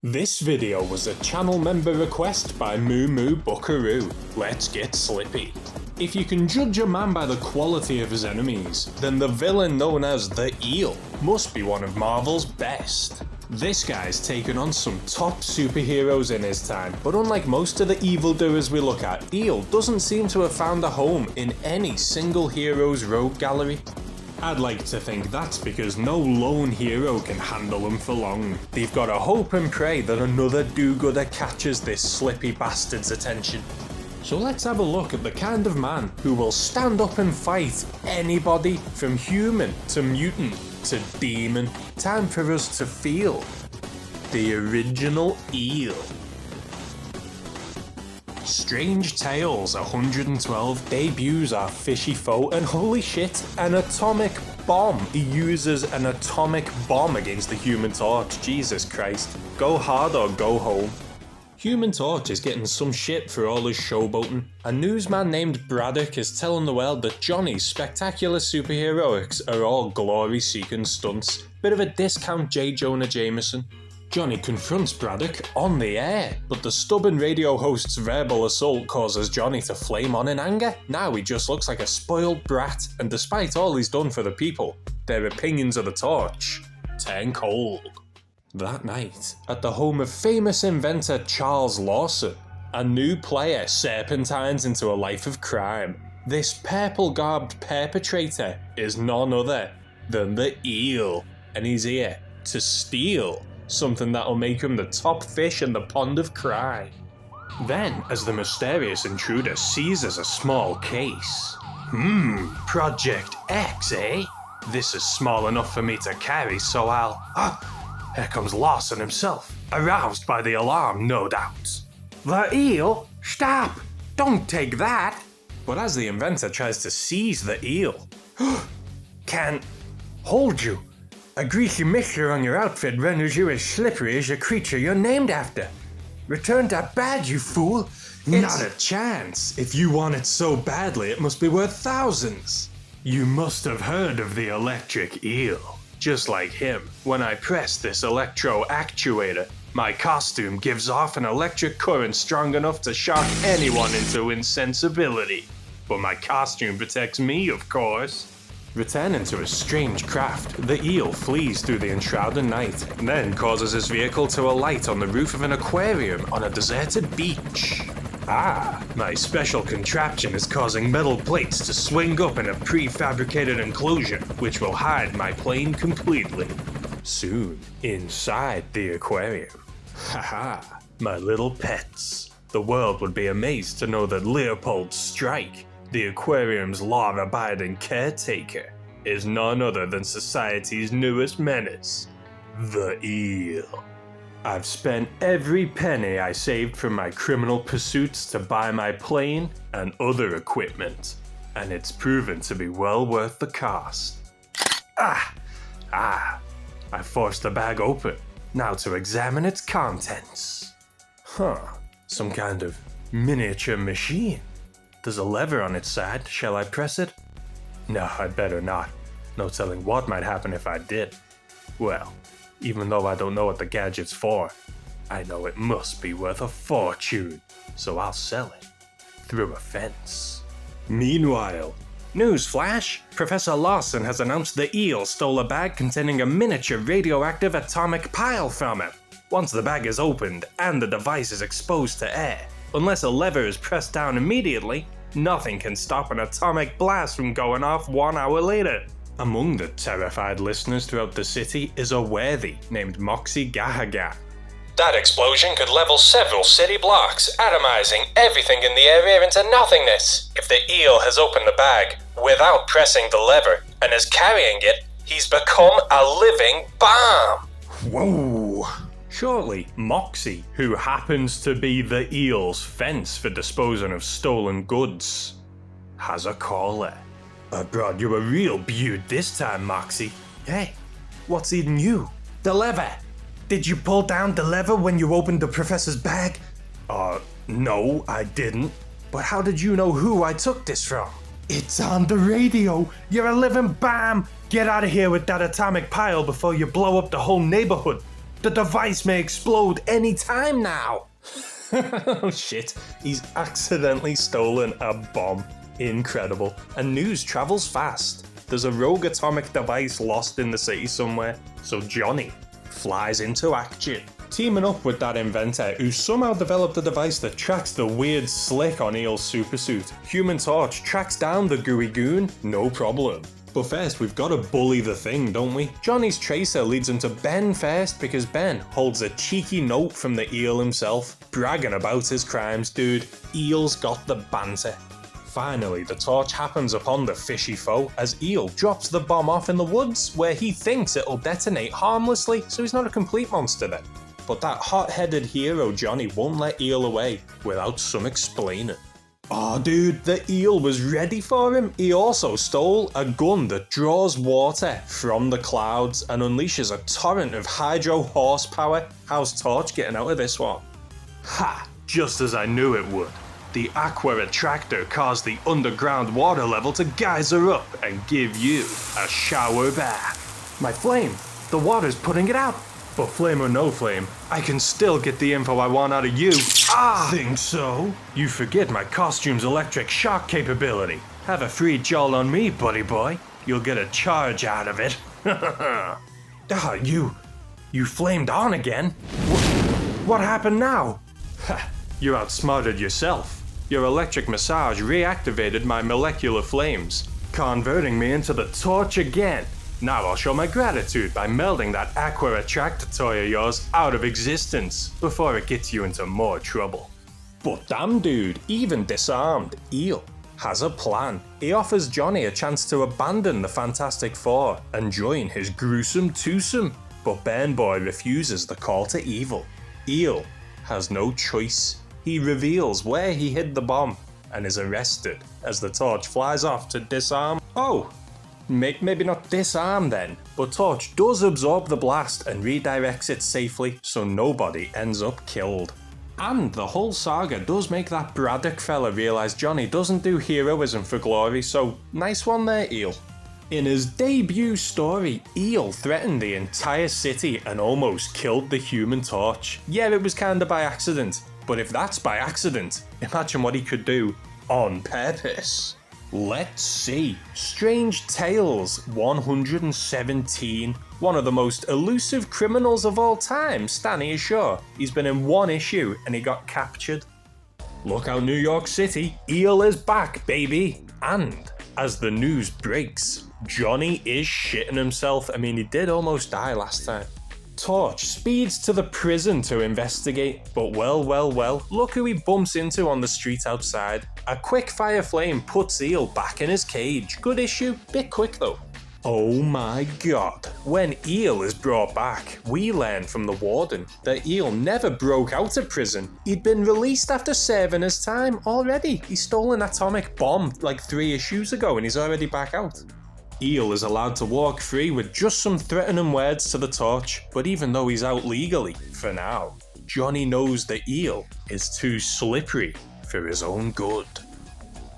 This video was a channel member request by Moo Moo Buckaroo. Let's get slippy. If you can judge a man by the quality of his enemies, then the villain known as the Eel must be one of Marvel's best. This guy's taken on some top superheroes in his time, but unlike most of the evildoers we look at, Eel doesn't seem to have found a home in any single hero's rogue gallery. I'd like to think that's because no lone hero can handle them for long. They've got to hope and pray that another do-gooder catches this slippy bastard's attention. So let's have a look at the kind of man who will stand up and fight anybody from human to mutant to demon. Time for us to feel the original Eel. Strange Tales 112 debuts our fishy foe, and holy shit, an atomic bomb. He uses an atomic bomb against the Human Torch. Jesus Christ. Go hard or go home. Human Torch is getting some shit for all his showboating. A newsman named Braddock is telling the world that Johnny's spectacular superheroics are all glory-seeking stunts. Bit of a discount J. Jonah Jameson. Johnny confronts Braddock on the air, but the stubborn radio host's verbal assault causes Johnny to flame on in anger. Now he just looks like a spoiled brat, and despite all he's done for the people, their opinions of the Torch turn cold. That night, at the home of famous inventor Charles Lawson, a new player serpentines into a life of crime. This purple-garbed perpetrator is none other than the Eel, and he's here to steal something that'll make him the top fish in the pond of crime. Then, as the mysterious intruder seizes a small case. Project X, eh? This is small enough for me to carry, so here comes Lawson himself, aroused by the alarm, no doubt. The Eel? Stop! Don't take that! But as the inventor tries to seize the Eel, can't hold you. A greasy mixture on your outfit renders you as slippery as the creature you're named after. Return that badge, you fool! Not a chance! If you want it so badly, it must be worth thousands! You must have heard of the electric eel. Just like him, when I press this electro actuator, my costume gives off an electric current strong enough to shock anyone into insensibility. But my costume protects me, of course. Returning to his strange craft, the Eel flees through the enshrouded night, then causes his vehicle to alight on the roof of an aquarium on a deserted beach. My special contraption is causing metal plates to swing up in a prefabricated enclosure, which will hide my plane completely. Soon, inside the aquarium. My little pets. The world would be amazed to know that Leopold Stryke, the aquarium's law-abiding caretaker, is none other than society's newest menace, the Eel. I've spent every penny I saved from my criminal pursuits to buy my plane and other equipment, and it's proven to be well worth the cost. I forced the bag open, now to examine its contents. Some kind of miniature machine. There's a lever on its side. Shall I press it? No, I'd better not. No telling what might happen if I did. Well, even though I don't know what the gadget's for, I know it must be worth a fortune, so I'll sell it through a fence. Meanwhile, newsflash! Professor Lawson has announced the Eel stole a bag containing a miniature radioactive atomic pile from him. Once the bag is opened and the device is exposed to air, unless a lever is pressed down immediately, nothing can stop an atomic blast from going off 1 hour later. Among the terrified listeners throughout the city is a worthy named Moxie Gahaga. That explosion could level several city blocks, atomizing everything in the area into nothingness. If the Eel has opened the bag without pressing the lever and is carrying it, he's become a living bomb. Whoa! Shortly, Moxie, who happens to be the Eel's fence for disposing of stolen goods, has a caller. I brought you a real beaut this time, Moxie. Hey, what's eating you? The lever! Did you pull down the lever when you opened the professor's bag? No, I didn't. But how did you know who I took this from? It's on the radio! You're a living bomb! Get out of here with that atomic pile before you blow up the whole neighborhood! The device may explode any time now! Oh shit, he's accidentally stolen a bomb. Incredible. And news travels fast. There's a rogue atomic device lost in the city somewhere, so Johnny flies into action. Teaming up with that inventor who somehow developed a device that tracks the weird slick on Eel's supersuit. Human Torch tracks down the Gooey goon, no problem. But first, we've got to bully the thing, don't we? Johnny's tracer leads him to Ben first because Ben holds a cheeky note from the Eel himself, bragging about his crimes, dude. Eel's got the banter. Finally, the torch happens upon the fishy foe as Eel drops the bomb off in the woods where he thinks it'll detonate harmlessly, so he's not a complete monster then. But that hot-headed hero Johnny won't let Eel away without some explaining. Oh dude, the Eel was ready for him. He also stole a gun that draws water from the clouds and unleashes a torrent of hydro horsepower. How's Torch getting out of this one? Ha! Just as I knew it would. The aqua attractor caused the underground water level to geyser up and give you a shower bath. My flame! The water's putting it out! But flame or no flame, I can still get the info I want out of you. Ah! Think so? You forget my costume's electric shock capability. Have a free jolt on me, buddy boy. You'll get a charge out of it. You flamed on again? What happened now? You outsmarted yourself. Your electric massage reactivated my molecular flames, converting me into the torch again. Now I'll show my gratitude by melding that aqua attractor toy of yours out of existence before it gets you into more trouble. But damn dude, even disarmed, Eel has a plan. He offers Johnny a chance to abandon the Fantastic Four and join his gruesome twosome. But Burn Boy refuses the call to evil. Eel has no choice. He reveals where he hid the bomb and is arrested as the torch flies off to disarm. Oh! Maybe not disarm then, but Torch does absorb the blast and redirects it safely so nobody ends up killed. And the whole saga does make that Braddock fella realise Johnny doesn't do heroism for glory, so nice one there, Eel. In his debut story, Eel threatened the entire city and almost killed the Human Torch. Yeah, it was kinda by accident, but if that's by accident, imagine what he could do on purpose. Let's see. Strange Tales 117. One of the most elusive criminals of all time, Stanley is sure. He's been in one issue and he got captured. Look out New York City, Eel is back, baby! And as the news breaks, Johnny is shitting himself. I mean, he did almost die last time. Torch speeds to the prison to investigate, but well, look who he bumps into on the street outside. A quick fire flame puts Eel back in his cage. Good issue, bit quick though. Oh my god. When Eel is brought back, we learn from the warden that Eel never broke out of prison. He'd been released after serving his time already. He stole an atomic bomb like 3 issues ago and he's already back out. Eel is allowed to walk free with just some threatening words to the Torch, but even though he's out legally, for now, Johnny knows that Eel is too slippery for his own good.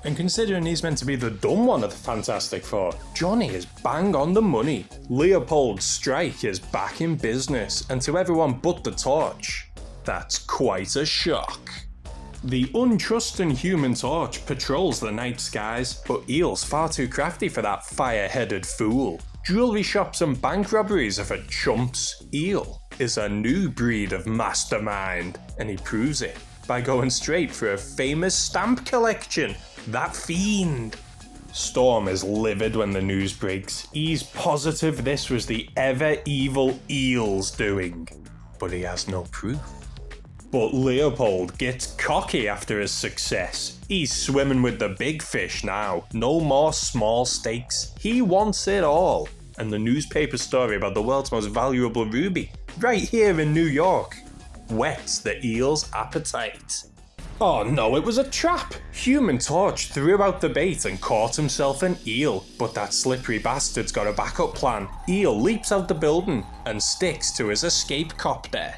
And considering he's meant to be the dumb one of the Fantastic Four, Johnny is bang on the money. Leopold Stryke is back in business, and to everyone but the Torch, that's quite a shock. The untrusting Human Torch patrols the night skies, but Eel's far too crafty for that fire-headed fool. Jewelry shops and bank robberies are for chumps. Eel is a new breed of mastermind, and he proves it by going straight for a famous stamp collection. That fiend. Storm is livid when the news breaks. He's positive this was the ever-evil Eels doing, but he has no proof. But Leopold gets cocky after his success. He's swimming with the big fish now. No more small stakes. He wants it all. And the newspaper story about the world's most valuable ruby, right here in New York, whets the Eel's appetite. Oh no, it was a trap! Human Torch threw out the bait and caught himself an eel, but that slippery bastard's got a backup plan. Eel leaps out the building and sticks to his escape copter.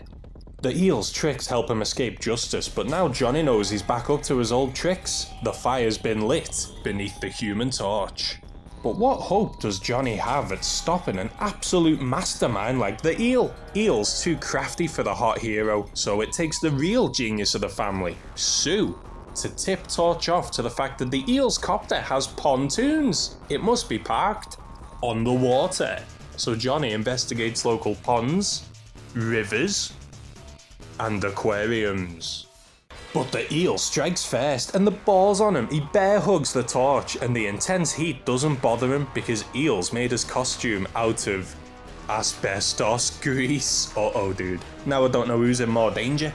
The Eel's tricks help him escape justice, but now Johnny knows he's back up to his old tricks. The fire's been lit beneath the Human Torch. But what hope does Johnny have at stopping an absolute mastermind like the Eel? Eel's too crafty for the hot hero, so it takes the real genius of the family, Sue, to tip torch off to the fact that the Eel's copter has pontoons. It must be parked on the water. So Johnny investigates local ponds, rivers, and aquariums. But the Eel strikes first and the ball's on him. He bear hugs the torch and the intense heat doesn't bother him because Eel's made his costume out of asbestos grease. Uh-oh, dude. Now I don't know who's in more danger.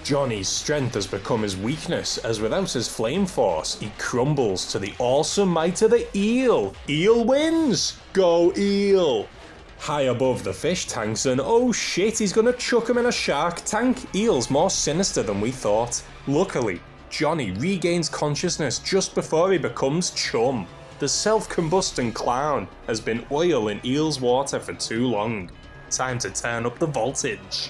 Johnny's strength has become his weakness, as without his flame force, he crumbles to the awesome might of the Eel. Eel wins! Go Eel! High above the fish tanks, and oh shit, he's gonna chuck him in a shark tank. Eel's more sinister than we thought. Luckily, Johnny regains consciousness just before he becomes chum. The self-combusting clown has been oil in Eel's water for too long. Time to turn up the voltage.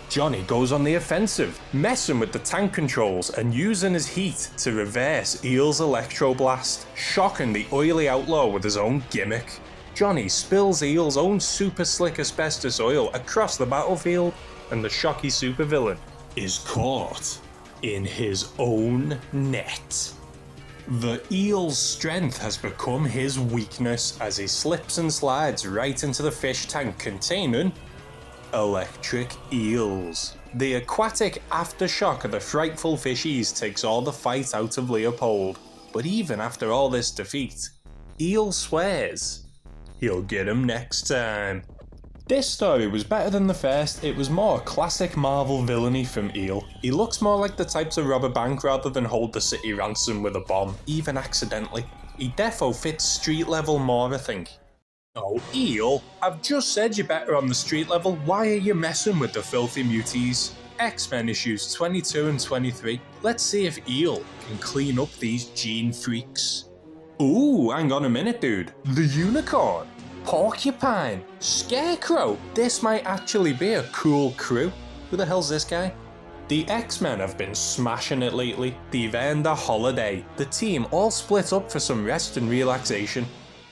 Johnny goes on the offensive, messing with the tank controls and using his heat to reverse Eel's electroblast, shocking the oily outlaw with his own gimmick. Johnny spills Eel's own super slick asbestos oil across the battlefield, and the shocky supervillain is caught in his own net. The Eel's strength has become his weakness as he slips and slides right into the fish tank containing electric eels. The aquatic aftershock of the frightful fishies takes all the fight out of Leopold. But even after all this defeat, Eel swears he'll get him next time. This story was better than the first. It was more classic Marvel villainy from Eel. He looks more like the type to rob a bank rather than hold the city ransom with a bomb, even accidentally. He defo fits street level more, I think. Oh, Eel, I've just said you're better on the street level. Why are you messing with the filthy muties? X-Men issues 22 and 23. Let's see if Eel can clean up these gene freaks. Ooh, hang on a minute, dude. The Unicorn, Porcupine, Scarecrow. This might actually be a cool crew. Who the hell's this guy? The X-Men have been smashing it lately. They've earned a holiday. The team all split up for some rest and relaxation.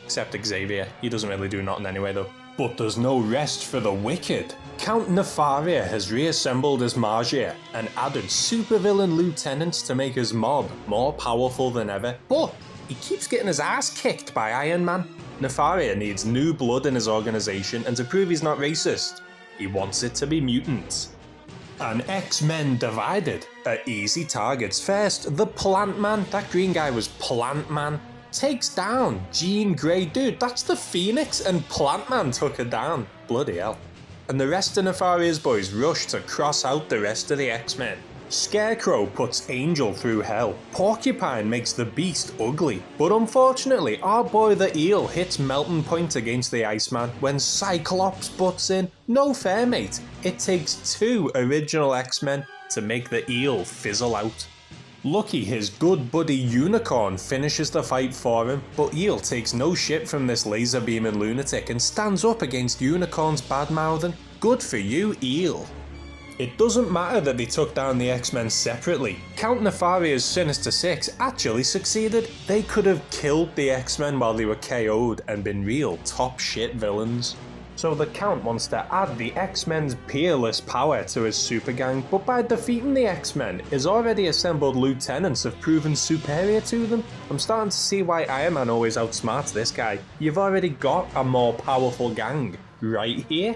Except Xavier. He doesn't really do nothing anyway though. But there's no rest for the wicked. Count Nefaria has reassembled his Margier and added supervillain lieutenants to make his mob more powerful than ever. But he keeps getting his ass kicked by Iron Man. Nefaria needs new blood in his organization, and to prove he's not racist, he wants it to be mutants. And X-Men divided are easy targets. First, the Plant Man, that green guy was Plant Man, takes down Jean Grey. Dude, that's the Phoenix, and Plant Man took her down. Bloody hell. And the rest of Nefaria's boys rush to cross out the rest of the X-Men. Scarecrow puts Angel through hell. Porcupine makes the Beast ugly. But unfortunately, our boy the Eel hits melting point against the Iceman when Cyclops butts in. No fair, mate. It takes 2 original X-Men to make the Eel fizzle out. Lucky his good buddy Unicorn finishes the fight for him, but Eel takes no shit from this laser beaming lunatic and stands up against Unicorn's bad-mouthing. Good for you, Eel. It doesn't matter that they took down the X-Men separately. Count Nefaria's Sinister Six actually succeeded. They could have killed the X-Men while they were KO'd and been real top shit villains. So the Count wants to add the X-Men's peerless power to his super gang, but by defeating the X-Men, his already assembled lieutenants have proven superior to them. I'm starting to see why Iron Man always outsmarts this guy. You've already got a more powerful gang right here.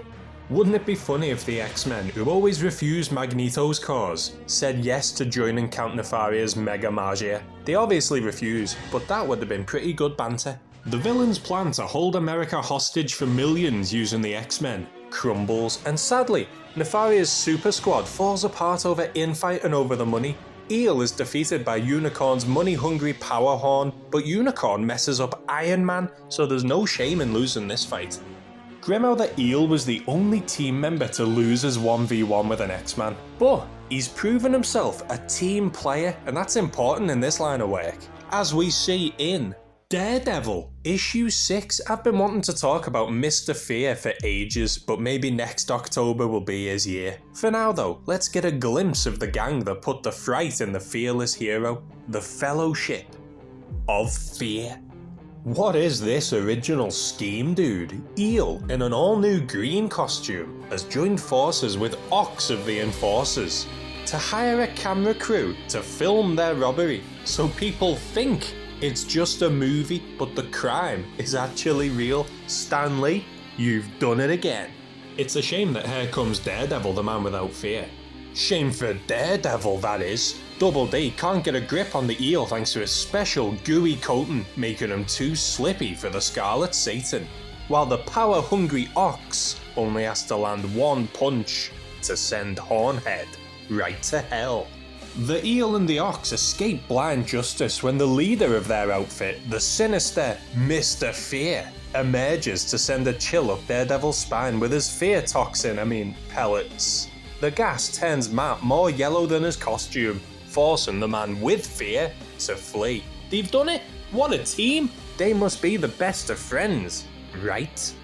Wouldn't it be funny if the X-Men, who always refused Magneto's cause, said yes to joining Count Nefaria's Mega Margier? They obviously refuse, but that would have been pretty good banter. The villains' plan to hold America hostage for millions using the X-Men crumbles, and sadly, Nefaria's Super Squad falls apart over infighting over the money. Eel is defeated by Unicorn's money-hungry power horn, but Unicorn messes up Iron Man, so there's no shame in losing this fight. Grimo the Eel was the only team member to lose his 1v1 with an X-Man, but he's proven himself a team player, and that's important in this line of work. As we see in Daredevil, issue 6. I've been wanting to talk about Mr. Fear for ages, but maybe next October will be his year. For now though, let's get a glimpse of the gang that put the fright in the fearless hero, the Fellowship of Fear. What is this original scheme, dude? Eel, in an all-new green costume, has joined forces with Ox of the Enforcers to hire a camera crew to film their robbery, so people think it's just a movie, but the crime is actually real. Stan Lee, you've done it again. It's a shame that here comes Daredevil, the man without fear. Shame for Daredevil, that is. Double D can't get a grip on the eel thanks to his special gooey coating, making him too slippy for the Scarlet Satan, while the power-hungry Ox only has to land one punch to send Hornhead right to hell. The Eel and the Ox escape blind justice when the leader of their outfit, the sinister Mr. Fear, emerges to send a chill up Daredevil's spine with his fear toxin, pellets. The gas turns Matt more yellow than his costume, forcing the man with fear to flee. They've done it? What a team! They must be the best of friends, right?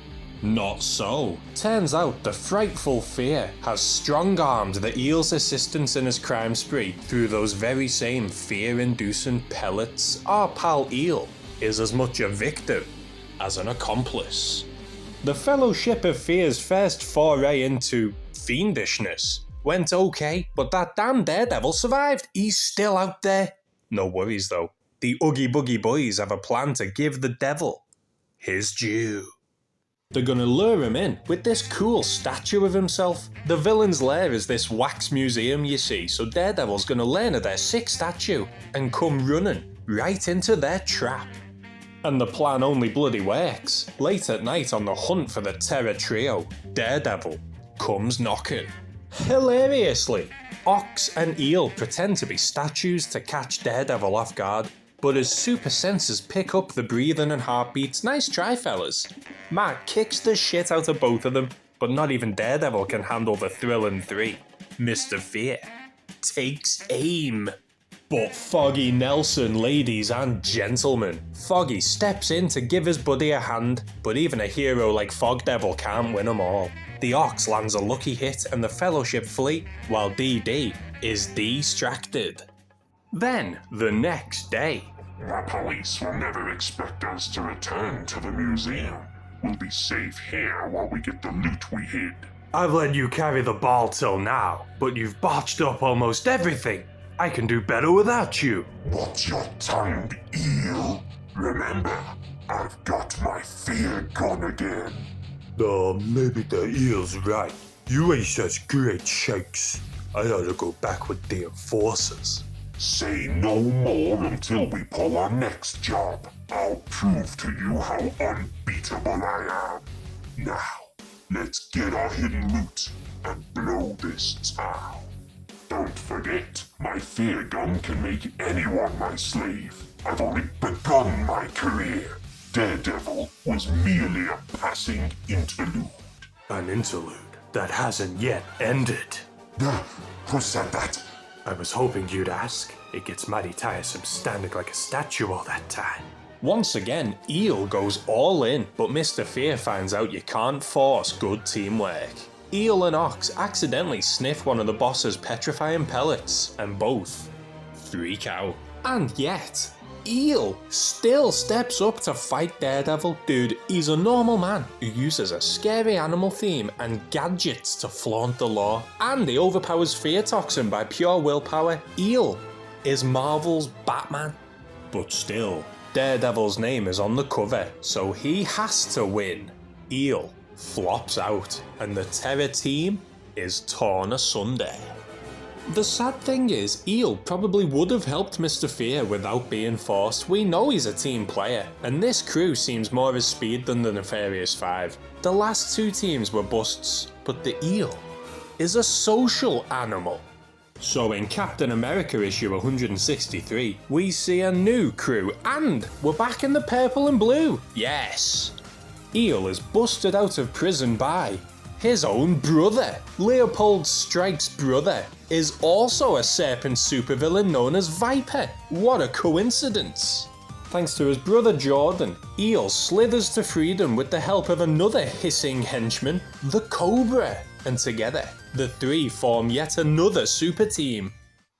Not so. Turns out the frightful Fear has strong-armed the Eel's assistance in his crime spree through those very same fear-inducing pellets. Our pal Eel is as much a victim as an accomplice. The Fellowship of Fear's first foray into fiendishness went okay, but that damn Daredevil survived. He's still out there. No worries though. The Oogie Boogie Boys have a plan to give the devil his due. They're gonna lure him in with this cool statue of himself. The villain's lair is this wax museum, you see, so Daredevil's gonna learn of their sick statue and come running right into their trap. And the plan only bloody works. Late at night on the hunt for the Terror Trio, Daredevil comes knocking. Hilariously, Ox and Eel pretend to be statues to catch Daredevil off guard, but his super senses pick up the breathing and heartbeats. Nice try, fellas. Matt kicks the shit out of both of them, but not even Daredevil can handle the thrill in 3. Mr. Fear takes aim. But Foggy Nelson, ladies and gentlemen. Foggy steps in to give his buddy a hand, but even a hero like Fog Devil can't win them all. The Ox lands a lucky hit and the Fellowship flee, while DD is distracted. Then, the next day. The police will never expect us to return to the museum. We'll be safe here while we get the loot we hid. I've let you carry the ball till now, but you've botched up almost everything. I can do better without you. Watch your tongue, Eel. Remember, I've got my fear gun again. Maybe the Eel's right. You ain't such great shakes. I ought to go back with the Enforcers. Say no more until we pull our next job. I'll prove to you how unbeatable I am. Now, let's get our hidden loot and blow this town. Don't forget, my fear gun can make anyone my slave. I've only begun my career. Daredevil was merely a passing interlude. An interlude that hasn't yet ended. Who said that? I was hoping you'd ask. It gets mighty tiresome standing like a statue all that time. Once again, Eel goes all in, but Mr. Fear finds out you can't force good teamwork. Eel and Ox accidentally sniff one of the boss's petrifying pellets, and both freak out. And yet, Eel still steps up to fight Daredevil. Dude, he's a normal man who uses a scary animal theme and gadgets to flaunt the law, and he overpowers fear toxin by pure willpower. Eel is Marvel's Batman. But still, Daredevil's name is on the cover, so he has to win. Eel flops out, and the Terror team is torn asunder. The sad thing is, Eel probably would have helped Mr. Fear without being forced. We know he's a team player, and this crew seems more his speed than the Nefarious Five. The last 2 teams were busts, but the Eel is a social animal. So in Captain America issue 163, we see a new crew, and we're back in the purple and blue. Yes! Eel is busted out of prison by his own brother. Leopold Stryke's brother is also a Serpent supervillain known as Viper. What a coincidence. Thanks to his brother Jordan, Eel slithers to freedom with the help of another hissing henchman, the Cobra. And together, the 3 form yet another super team.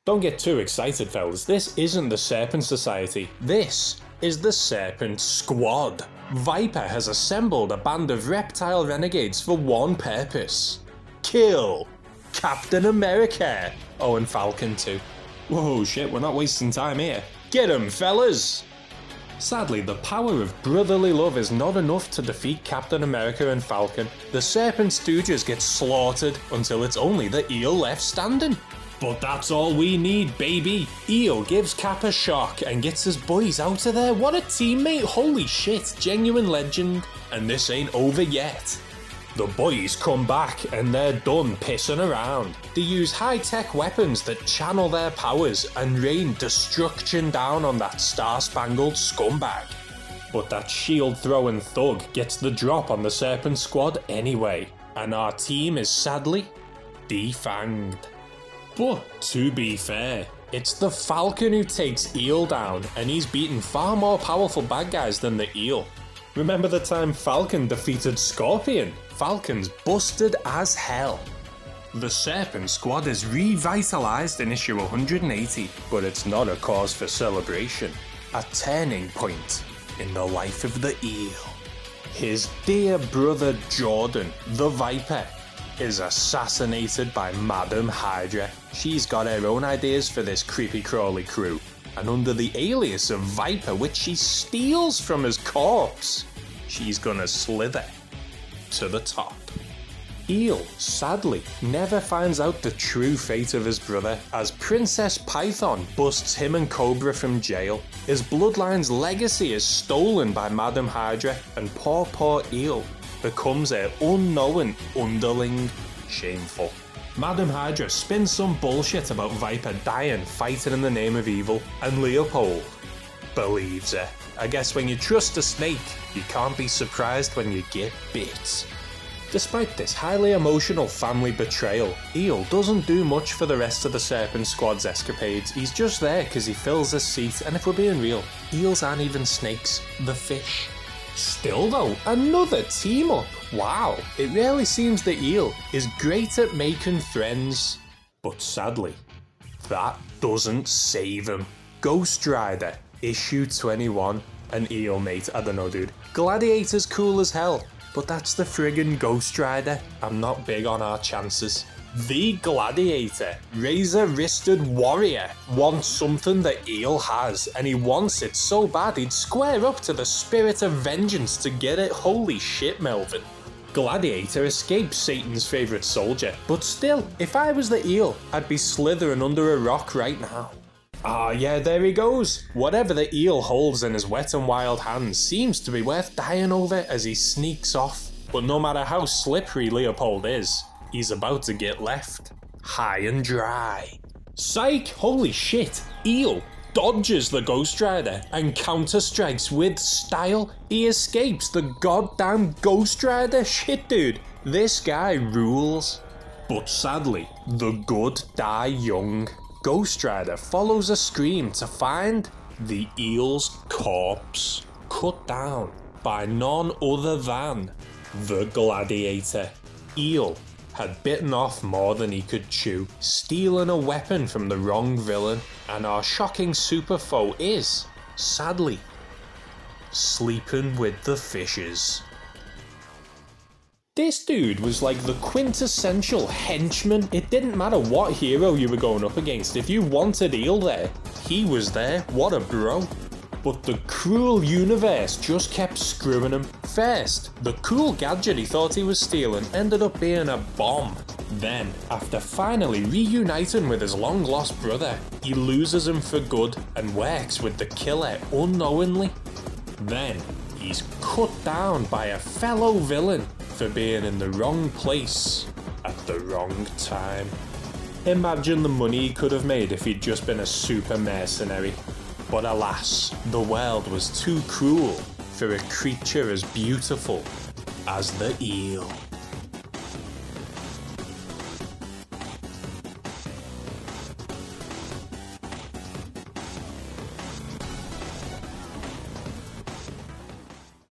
Don't get too excited, fellas. This isn't the Serpent Society. This is the Serpent Squad. Viper has assembled a band of reptile renegades for one purpose: kill Captain America. Oh, and Falcon too. Whoa, shit, we're not wasting time here. Get 'em, fellas! Sadly, the power of brotherly love is not enough to defeat Captain America and Falcon. The Serpent Stooges get slaughtered until it's only the Eel left standing. But that's all we need, baby. Eel gives Cap a shock and gets his boys out of there. What a teammate, holy shit, genuine legend. And this ain't over yet. The boys come back and they're done pissing around. They use high-tech weapons that channel their powers and rain destruction down on that star-spangled scumbag. But that shield-throwing thug gets the drop on the Serpent Squad anyway, and our team is sadly defanged. But to be fair, it's the Falcon who takes Eel down, and he's beaten far more powerful bad guys than the Eel. Remember the time Falcon defeated Scorpion? Falcon's busted as hell. The Serpent Squad is revitalized in issue 180, but it's not a cause for celebration. A turning point in the life of the Eel. His dear brother Jordan, the Viper, is assassinated by Madam Hydra. She's got her own ideas for this creepy crawly crew, and under the alias of Viper, which she steals from his corpse, she's gonna slither to the top. Eel, sadly, never finds out the true fate of his brother as Princess Python busts him and Cobra from jail. His bloodline's legacy is stolen by Madam Hydra, and poor Eel becomes her unknown underling. Shameful. Madam Hydra spins some bullshit about Viper dying fighting in the name of evil, and Leopold believes her. I guess when you trust a snake, you can't be surprised when you get bit. Despite this highly emotional family betrayal, Eel doesn't do much for the rest of the Serpent Squad's escapades. He's just there because he fills his seat, and if we're being real, eels aren't even snakes, the fish. Still though, another team up. Wow, it really seems the Eel is great at making friends. But sadly, that doesn't save him. Ghost Rider, issue 21, an Eel mate, I don't know dude. Gladiator's cool as hell, but that's the friggin' Ghost Rider. I'm not big on our chances. The Gladiator, razor-wristed warrior, wants something that Eel has, and he wants it so bad he'd square up to the spirit of vengeance to get it. Holy shit, Melvin. Gladiator escapes Satan's favourite soldier, but still, if I was the Eel, I'd be slithering under a rock right now. Ah yeah, there he goes. Whatever the Eel holds in his wet and wild hands seems to be worth dying over as he sneaks off. But no matter how slippery Leopold is, he's about to get left high and dry. Psych! Holy shit! Eel dodges the Ghost Rider and counter-strikes with style. He escapes the goddamn Ghost Rider. Shit dude, this guy rules. But sadly, the good die young. Ghost Rider follows a scream to find the Eel's corpse, cut down by none other than the Gladiator. Eel had bitten off more than he could chew, stealing a weapon from the wrong villain, and our shocking super foe is, sadly, sleeping with the fishes. This dude was like the quintessential henchman. It didn't matter what hero you were going up against, if you wanted Eel there, he was there. What a bro. But the cruel universe just kept screwing him. First, the cool gadget he thought he was stealing ended up being a bomb. Then, after finally reuniting with his long-lost brother, he loses him for good and works with the killer unknowingly. Then, he's cut down by a fellow villain for being in the wrong place at the wrong time. Imagine the money he could have made if he'd just been a super mercenary. But alas, the world was too cruel for a creature as beautiful as the Eel.